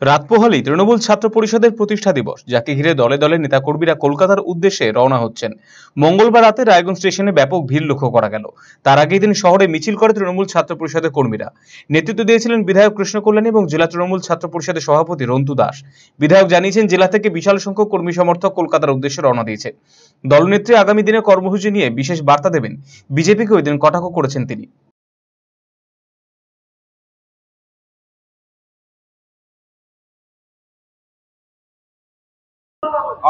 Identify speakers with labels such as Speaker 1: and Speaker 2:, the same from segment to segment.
Speaker 1: রাত পোহালেই তৃণমূল ছাত্র পরিষদের প্রতিষ্ঠা দিবস, যাকে ঘিরে দলে দলে নেতাকর্মীরা কলকাতার উদ্দেশ্যে রওনা হচ্ছেন। মঙ্গলবার রাতে রায়গঞ্জ স্টেশনে ব্যাপক ভিড় লক্ষ্য করা গেল। তার আগেই দিন শহরে মিছিল করে তৃণমূল ছাত্র পরিষদের কর্মীরা। নেতৃত্ব দিয়েছিলেন বিধায়ক কৃষ্ণ কল্যাণী এবং জেলা তৃণমূল ছাত্র পরিষদের সভাপতি রন্তু দাস। বিধায়ক জানিয়েছেন, জেলা থেকে বিশাল সংখ্যক কর্মী সমর্থক কলকাতার উদ্দেশ্যে রওনা দিয়েছে। দলনেত্রী আগামী দিনে কর্মসূচি নিয়ে বিশেষ বার্তা দেবেন, বিজেপিকে ওই দিন কটাক্ষ করেছেন তিনি।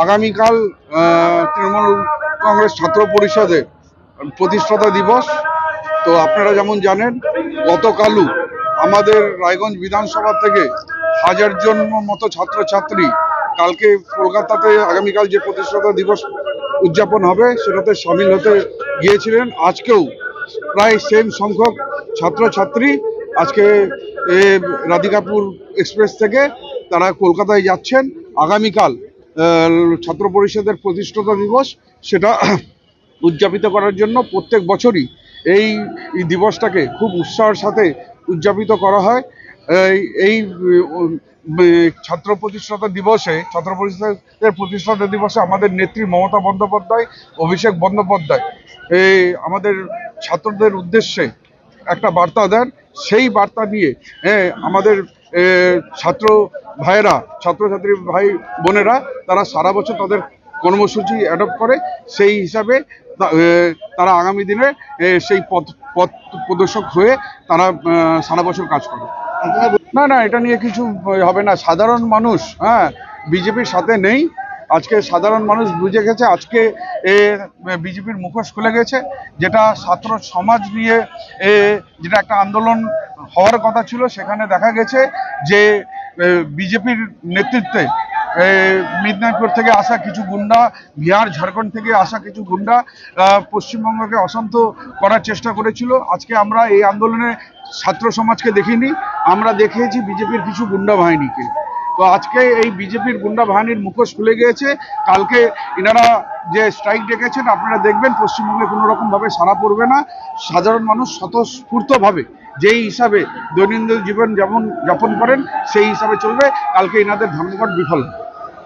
Speaker 2: আগামীকাল তৃণমূল কংগ্রেস ছাত্র পরিষদের প্রতিষ্ঠাতা দিবস। তো আপনারা যেমন জানেন, গতকালও আমাদের রায়গঞ্জ বিধানসভা থেকে 1000 জন মতো ছাত্রছাত্রী কালকে কলকাতাতে আগামীকাল যে প্রতিষ্ঠাতা দিবস উদযাপন হবে সেটাতে সামিল হতে গিয়েছিলেন। আজকেও প্রায় সেম সংখ্যক ছাত্রছাত্রী আজকে রাধিকাপুর এক্সপ্রেস থেকে তারা কলকাতায় যাচ্ছেন। আগামীকাল ছাত্র পরিষদের প্রতিষ্ঠাতা দিবস, সেটা উদযাপিত করার জন্য প্রত্যেক বছরই এই দিবসটাকে খুব উৎসাহের সাথে উদযাপিত করা হয়। এই ছাত্র প্রতিষ্ঠাতা দিবসে, ছাত্র পরিষদের প্রতিষ্ঠাতা দিবসে আমাদের নেত্রী মমতা বন্দ্যোপাধ্যায়, অভিষেক বন্দ্যোপাধ্যায় আমাদের ছাত্রদের উদ্দেশ্যে একটা বার্তা দেন। সেই বার্তা নিয়ে আমাদের ছাত্র ভাইয়েরা, ছাত্রছাত্রী ভাই বোনেরা তারা সারা বছর তাদের কর্মসূচি অ্যাডপ্ট করে। সেই হিসাবে তারা আগামী দিনে সেই পথ প্রদর্শক হয়ে তারা সারা বছর কাজ করে। না, এটা নিয়ে কিছু হবে না। সাধারণ মানুষ বিজেপির সাথে নেই। আজকে সাধারণ মানুষ বুঝে গেছে, আজকে বিজেপির মুখোশ খুলে গেছে। যেটা ছাত্র সমাজ নিয়ে যেটা একটা আন্দোলন হওয়ার কথা ছিল, সেখানে দেখা গেছে যে বিজেপির নেতৃত্বে মিদনাপুর থেকে আসা কিছু গুন্ডা, বিহার ঝাড়খণ্ড থেকে আসা কিছু গুন্ডা পশ্চিমবঙ্গকে অশান্ত করার চেষ্টা করেছিল। আজকে আমরা এই আন্দোলনে ছাত্র সমাজকে দেখিনি, আমরা দেখিয়েছি বিজেপির কিছু গুন্ডা বাহিনীকে। তো আজকে এই বিজেপির গুন্ডা বাহিনীর মুখোশ খুলে গিয়েছে। কালকে এনারা যে স্ট্রাইক ডেকেছেন, আপনারা দেখবেন পশ্চিমবঙ্গে কোনো রকমভাবে সাড়া পড়বে না। সাধারণ মানুষ স্বতঃস্ফূর্তভাবে যেই হিসাবে দৈনন্দিন জীবন যেমন যাপন করেন সেই হিসাবে চলবে। কালকে এনাদের ধর্মঘট বিফল।